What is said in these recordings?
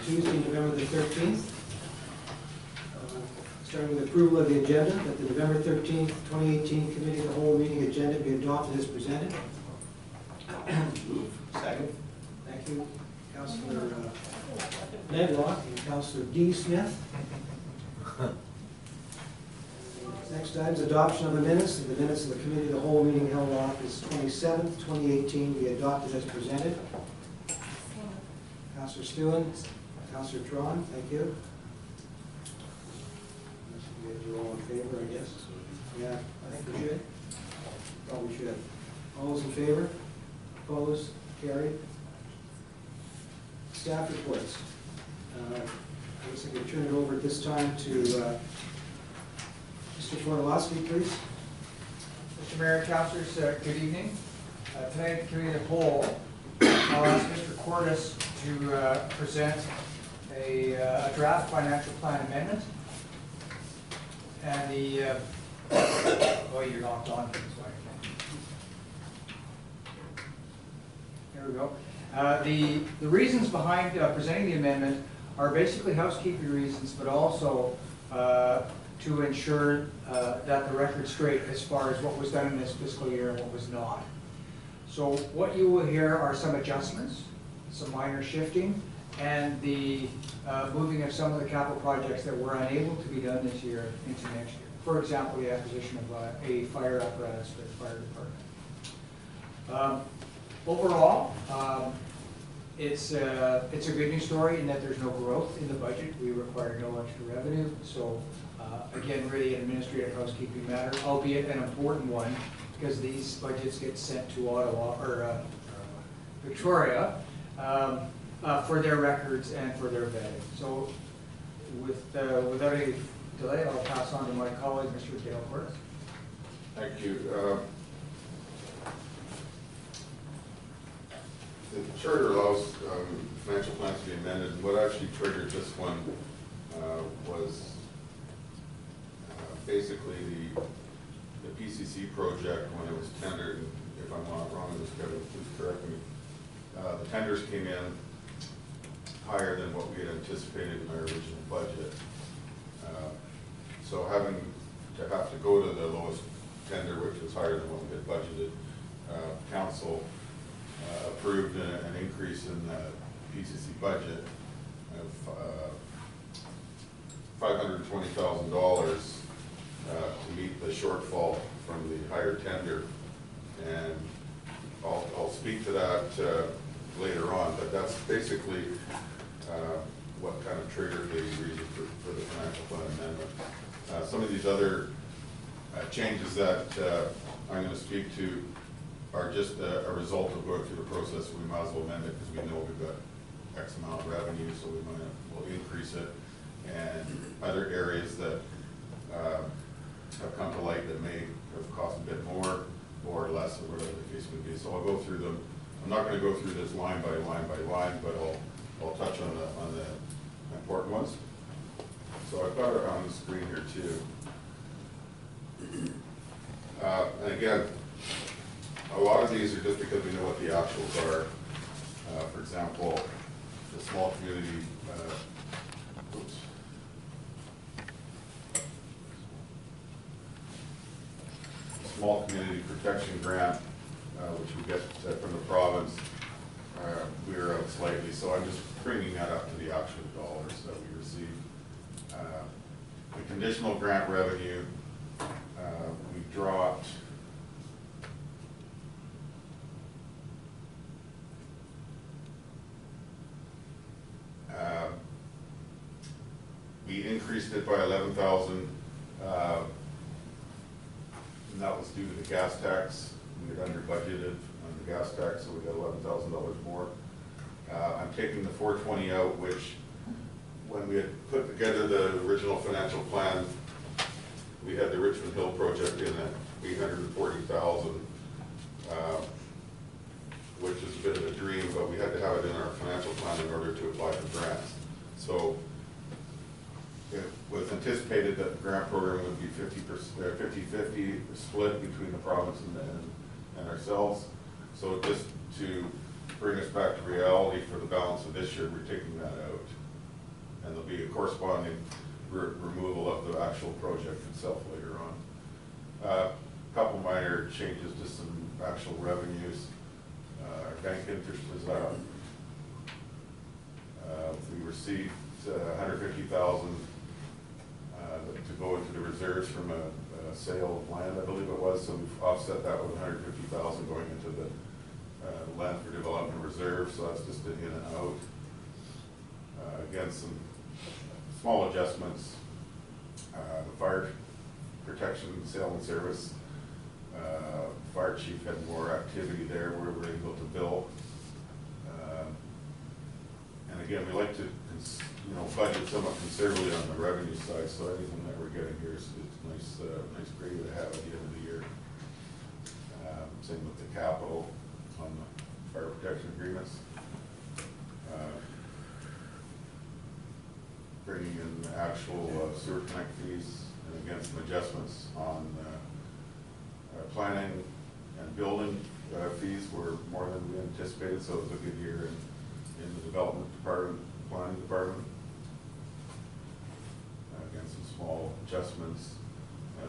Tuesday, November the 13th. Starting with approval of the agenda, that the November 13th, 2018 Committee of the Whole meeting agenda be adopted as presented. Move. Second. Thank you, Councillor Medlock and Councillor D. Smith. Next item is adoption of the minutes. The minutes of the Committee of the Whole meeting held on August 27th, 2018 be adopted as presented. Councillor Stewart, Councillor Tron, thank you. You're all in favor, I guess. Yeah, I think we should. Probably should. All those in favor? Opposed? Carried. Staff reports. I guess I could turn it over at this time to Mr. Fortolowski, please. Mr. Mayor, Councilors, good evening. Tonight, the Committee of the Whole, I'll ask Mr. Cordes to present a draft financial plan amendment. And the, oh, you're locked on. There we go. The reasons behind presenting the amendment are basically housekeeping reasons, but also to ensure that the record's straight as far as what was done in this fiscal year and what was not. So what you will hear are some adjustments, some minor shifting, and the moving of some of the capital projects that were unable to be done this year into next year. For example, the acquisition of a fire apparatus for the fire department. Overall, it's a good news story in that there's no growth in the budget. We require no extra revenue. So again, really an administrative housekeeping matter, albeit an important one, because these budgets get sent to Ottawa or Victoria for their records and for their vetting. So without any delay, I'll pass on to my colleague, Mr. Dale Cordes. Thank you. The charter allows financial plans to be amended, and what actually triggered this one was basically the PCC project when it was tendered, and if I'm not wrong, Kevin, please correct me. The tenders came in higher than what we had anticipated in our original budget. So having to go to the lowest tender, which was higher than what we had budgeted, council approved an increase in the PCC budget of $520,000 to meet the shortfall from the higher tender, and I'll speak to that later on, but that's basically what kind of triggered the reason for the financial plan amendment. Some of these other changes that I'm going to speak to are just a result of going through the process. We might as well amend it because we know we've got X amount of revenue, so we'll increase it. And other areas that have come to light that may have cost a bit more or less, or whatever the case would be. So I'll go through them. I'm not going to go through this line by line, but I'll touch on the important ones. So I've got it on the screen here too. And again, a lot of these are just because we know what the actuals are. For example, the small community, small community protection grant, which we get from the province, we were out slightly. So I'm just bringing that up to the actual dollars that we received. The conditional grant revenue, we dropped we increased it by 11,000, and that was due to the gas tax. We had under budgeted on the gas tax, so we got $11,000 more. I'm taking the 420 out, which when we had put together the original financial plan, we had the Richmond Hill project in at $840,000, which is a bit of a dream, but we had to have it in our financial plan in order to apply for grants. So it was anticipated that the grant program would be 50-50 split between the province and ourselves. So just to bring us back to reality for the balance of this year, we're taking that out. and there'll be a corresponding removal of the actual project itself later on. Couple minor changes to some actual revenues. Our bank interest was up. We received $150,000 to go into the reserves from a sale of land, I believe it was, so we've offset that with $150,000 going into the land for development reserve, so that's just an in and out. Again, some small adjustments. The fire protection sale and service, fire chief had more activity there where we're able to bill. And again, we like to budget somewhat conservatively on the revenue side, so anything that we're getting here is nice gravy to have at the end of the year. Same with the capital on the fire protection agreements. Bringing in actual sewer connect fees, and again some adjustments on planning and building fees were more than we anticipated, so it was a good year in the development department, planning department. Again, some small adjustments.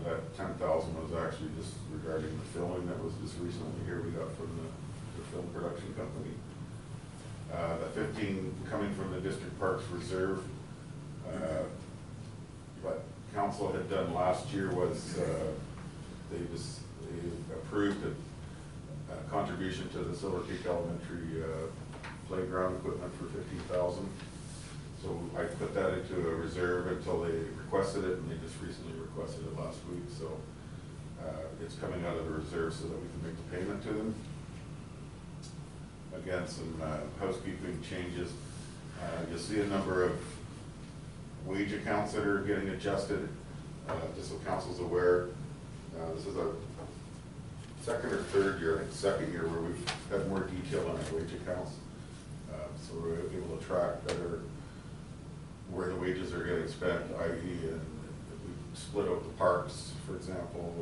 That $10,000 was actually just regarding the filming that was just recently here we got from the film production company. The 15 coming from the District Parks Reserve. What council had done last year was they approved a contribution to the Silver Creek Elementary playground equipment for $15,000. So I put that into a reserve until they requested it, and they just recently requested it last week. So it's coming out of the reserve so that we can make the payment to them. Again, some housekeeping changes. You'll see a number of wage accounts that are getting adjusted. Just so council's aware, this is a second or third year, I think second year, where we've had more detail on our wage accounts. So we're able to track better where the wages are getting spent, i.e. and we split out the parks, for example,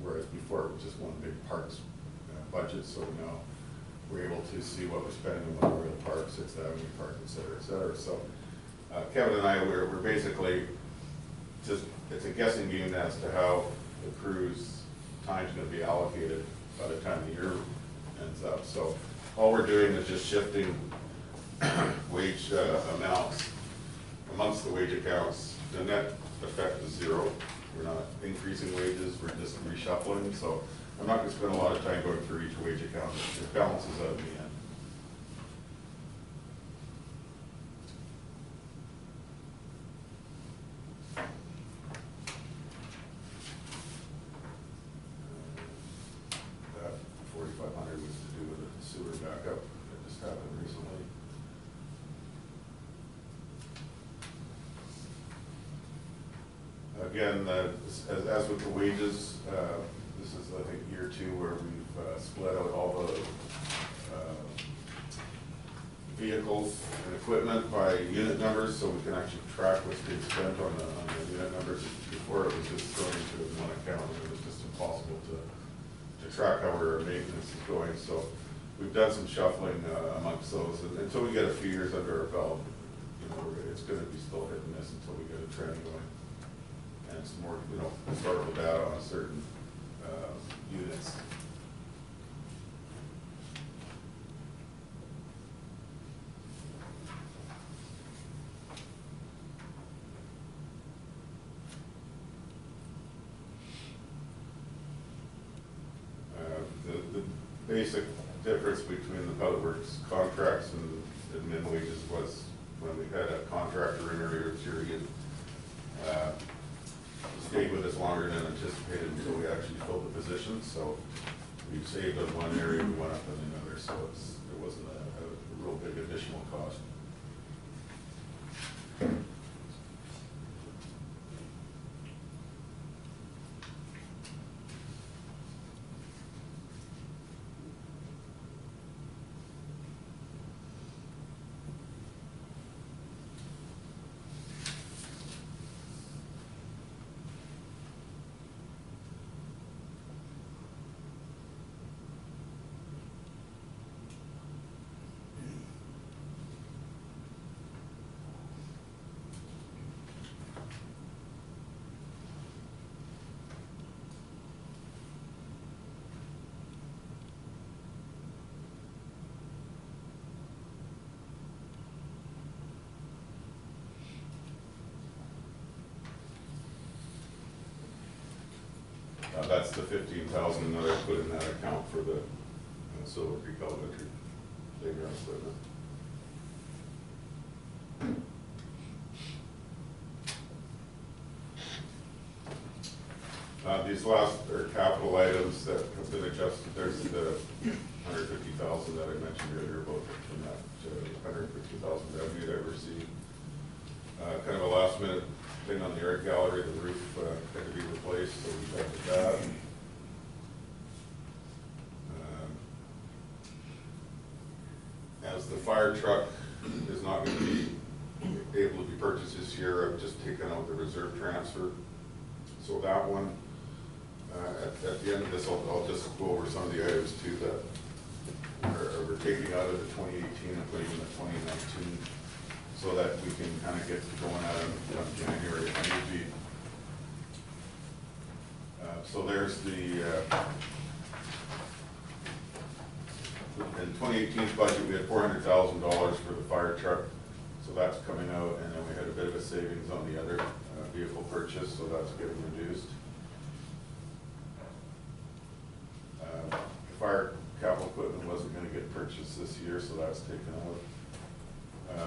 whereas before it was just one big parks budget, so now we're able to see what we're spending on Memorial Park, 6th Avenue Park, et cetera, et cetera. So Kevin and I, we're basically just, it's a guessing game as to how the crew's time is going to be allocated by the time the year ends up. So all we're doing is just shifting wage amounts amongst the wage accounts. The net effect is zero. We're not increasing wages, we're just reshuffling. So I'm not going to spend a lot of time going through each wage account. It balances out in the end. That 4,500 was to do with the sewer backup that just happened recently. Again, as with the wages, this is, I think, year 2 where we've split out all the vehicles and equipment by unit numbers, so we can actually track what's being spent on the unit numbers. Before it was just thrown into one account, and it was just impossible to track how our maintenance is going. So we've done some shuffling amongst those, and until we get a few years under our belt, it's going to be still hit and miss until we get a trend going. And it's more, historical data on certain units. The basic difference between the public works contracts and admin wages was when we had a contractor in earlier period. Stayed with us longer than anticipated until we actually filled the position. So we saved on one area, we went up on another. So it wasn't a real big additional cost. That's the 15,000 that I put in that account for the Silver Creek Elementary playground equipment. These last are capital items that have been adjusted. There's the 150,000 that I mentioned earlier about from that 150,000 revenue that we're seeing. Kind of a last minute thing on the art gallery, the roof had to be replaced, so we got to that. As the fire truck is not going to be able to be purchased this year, I've just taken out the reserve transfer. So that one, at the end of this, I'll just go over some of the items too that we're taking out of the 2018 and putting in the 2019, so that we can kind of get going at them in January if need be. So there's the, in 2018's budget, we had $400,000 for the fire truck, so that's coming out, and then we had a bit of a savings on the other vehicle purchase, so that's getting reduced. Fire capital equipment wasn't going to get purchased this year, so that's taken out.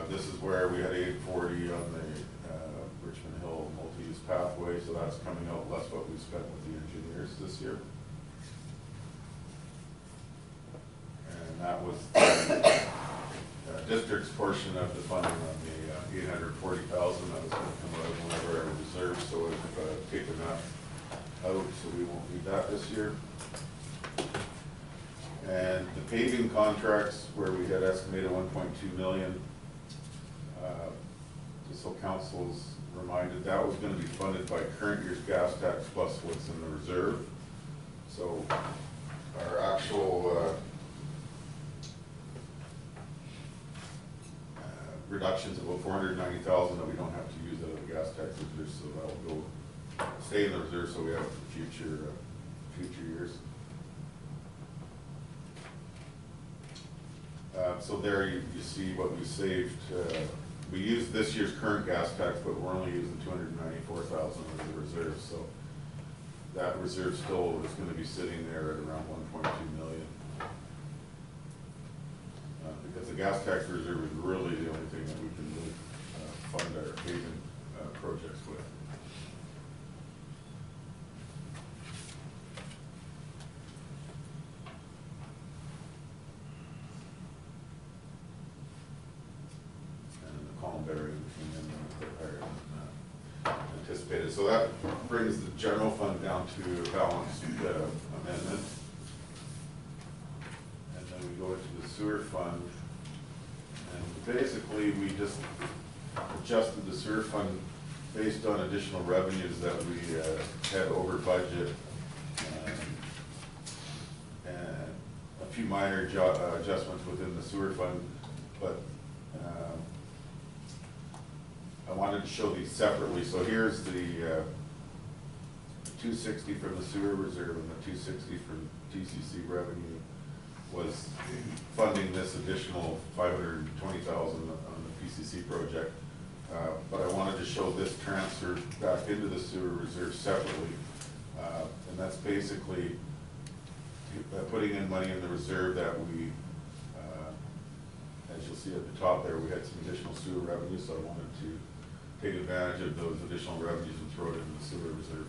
This is where we had 840 on the Richmond Hill multi-use pathway, so that's coming out less what we spent with the engineers this year. And that was the district's portion of the funding on the 840,000 that was going to come out of one of our reserves, so we've taken that out, so we won't need that this year. And the paving contracts, where we had estimated 1.2 million, just so council's reminded, that was going to be funded by current year's gas tax plus what's in the reserve. So our actual reductions of about 490,000 that we don't have to use out of the gas tax reserve, so that'll go stay in the reserve, so we have future years. So there you see what we saved. We used this year's current gas tax, but we're only using 294,000 of the reserve. So that reserve still is going to be sitting there at around 1.2 million. Because the gas tax reserve is really the only thing that we can really fund our paving projects with. Anticipated. So that brings the general fund down to a balanced amendment. And then we go into the sewer fund. And basically we just adjusted the sewer fund based on additional revenues that we had over budget. And a few minor adjustments within the sewer fund, but I wanted to show these separately. So here's the 260 from the sewer reserve and the 260 from TCC revenue was funding this additional 520,000 on the PCC project. But I wanted to show this transfer back into the sewer reserve separately. And that's basically putting in money in the reserve that we, as you'll see at the top there, we had some additional sewer revenue, so I wanted to take advantage of those additional revenues and throw it into the sewer reserve,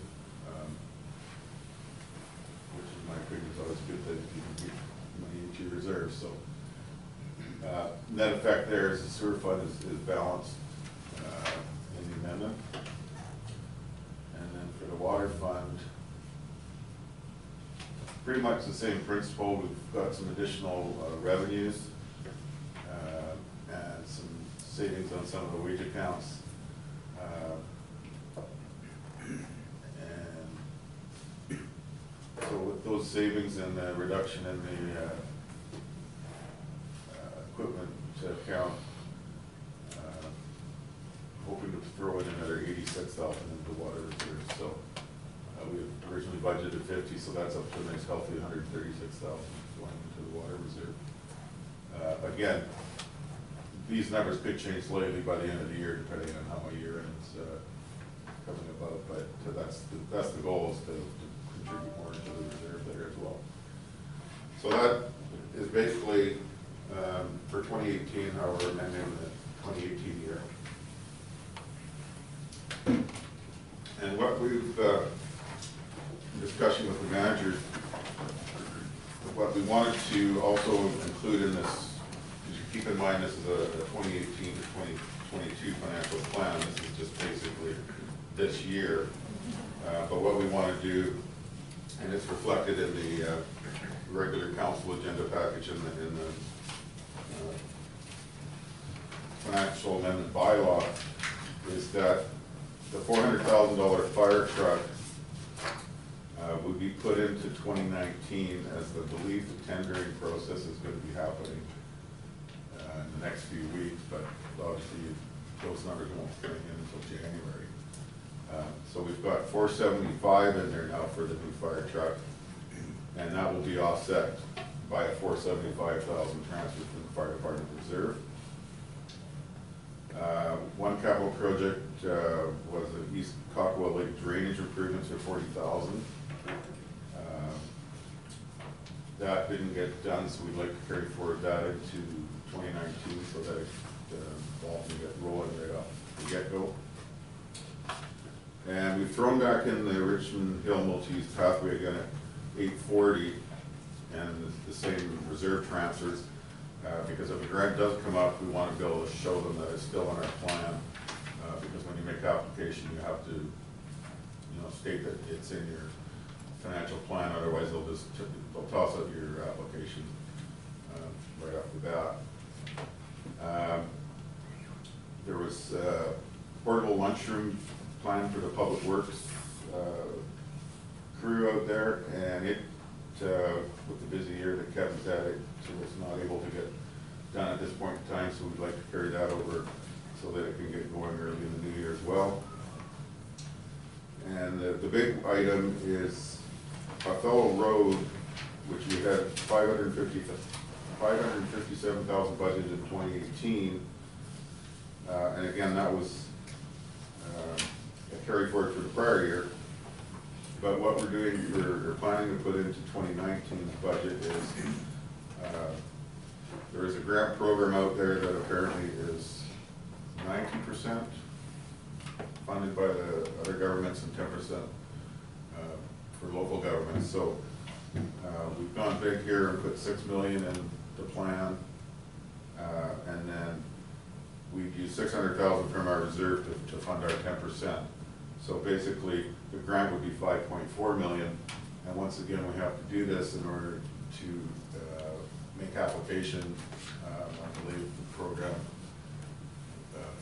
which in my opinion is always a good thing if you can keep money into your reserve. So net effect there is the sewer fund is balanced in the amendment. And then for the water fund, pretty much the same principle. We've got some additional revenues and some savings on some of the wage accounts. And so with those savings and the reduction in the equipment account, hoping to throw in another 86,000 into the water reserve. So we originally budgeted 50, so that's up to a nice healthy 136,000 going into the water reserve. Again, these numbers could change slightly by the end of the year, depending on how my year ends coming about. But that's the goal, is to contribute more into the reserve there as well. So that is basically for 2018, how we're amending the 2018 year. And what we've, in discussion with the managers, what we wanted to also include in this, because you keep in mind this is a 2018 to 2022 financial plan, this is just basically this year. But what we want to do, and it's reflected in the regular council agenda package in the financial amendment bylaw, is that the $400,000 fire truck would be put into 2019, as the belief the tendering process is going to be happening in the next few weeks, but obviously those numbers won't be coming in until January. So we've got 475 in there now for the new fire truck, and that will be offset by a 475,000 transfer from the fire department reserve. One capital project was the East Cockwell Lake drainage improvements for 40,000. That didn't get done, so we'd like to carry forward that into 2019 so that it all can get rolling right off the get-go. And we've thrown back in the Richmond Hill multi-use pathway again at 840, and the same reserve transfers, because if a grant does come up, we want to be able to show them that it's still in our plan, because when you make application, you have to, state that it's in your financial plan, otherwise they'll toss out your application right off the bat. There was portable lunchroom plan for the public works crew out there, and it, with the busy year that Kevin's had, it was not able to get done at this point in time, so we'd like to carry that over so that it can get going early in the new year as well. And the big item is Othello Road, which we had 557,000 budgeted in 2018, and again that was a carry forward for the prior year. But what we're doing, we're planning to put into 2019's budget is there is a grant program out there that apparently is 90% funded by the other governments and 10% for local governments. So we've gone big here and put $6 million in the plan, and then we've used $600,000 from our reserve to fund our 10%. So basically, the grant would be $5.4 million, and once again, we have to do this in order to make application. I believe the program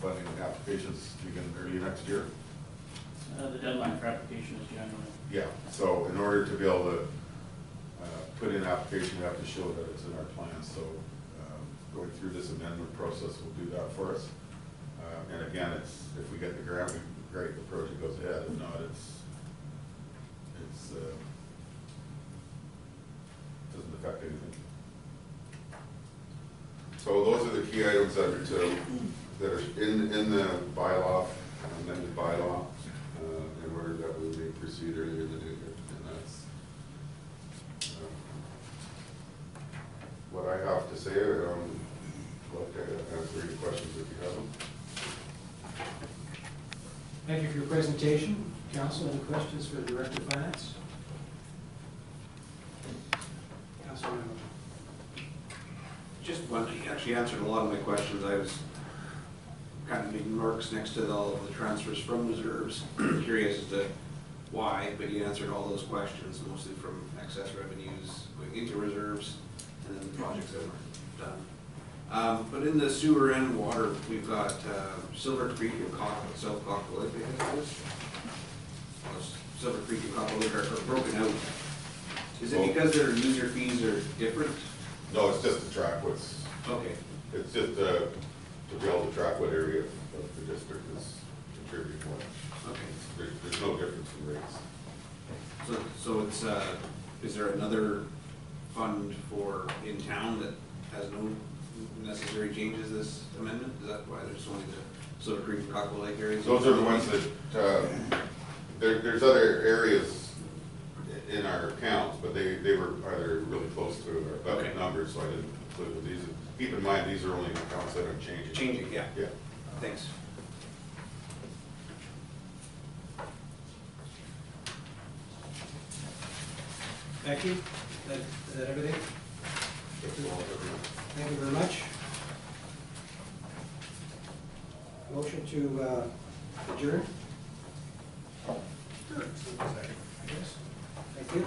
funding applications begin early next year. The deadline for application is January. Yeah, so in order to be able to put in an application, we have to show that it's in our plan. So going through this amendment process will do that for us. And again, it's, if we get the grant, great, the project goes ahead. If not, it's doesn't affect anything. So those are the key items that are in the bylaw, amended bylaw, in order that we may proceed earlier in the new year. And that's what I have to say. I'd like to answer any questions if you have them. Thank you for your presentation. Council, any questions for the Director of Finance? Councilor Randall. Just one, he actually answered a lot of my questions. I was kind of making marks next to all of the transfers from reserves, curious as to why, but he answered all those questions, mostly from excess revenues going into reserves, and then the projects that were done. But in the sewer and water, we've got Silver Creek and South Cockwell Lake, I think it is. Silver Creek and Cockwell Lake are broken out. Is it because their user fees are different? No, it's just to track what's, Okay. it's just to be able to track what area of the district is contributing what. Okay. There's no difference in rates. So it's, is there another fund for in town that has no necessary changes this amendment? Is that why there's only the Silver Creek and Cockwell Lake areas? Those are the ones that, there's other areas in our accounts, but they were either really close to our budget numbers, so I didn't include them. These, keep in mind, these are only accounts that are changing. Changing, yeah. Yeah. Thanks. Becky, is that everything? Thank you very much. Motion to adjourn? Yes. Thank you.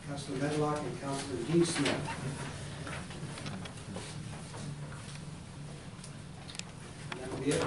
Councilor Medlock and Councilor D. Smith. And that will be it.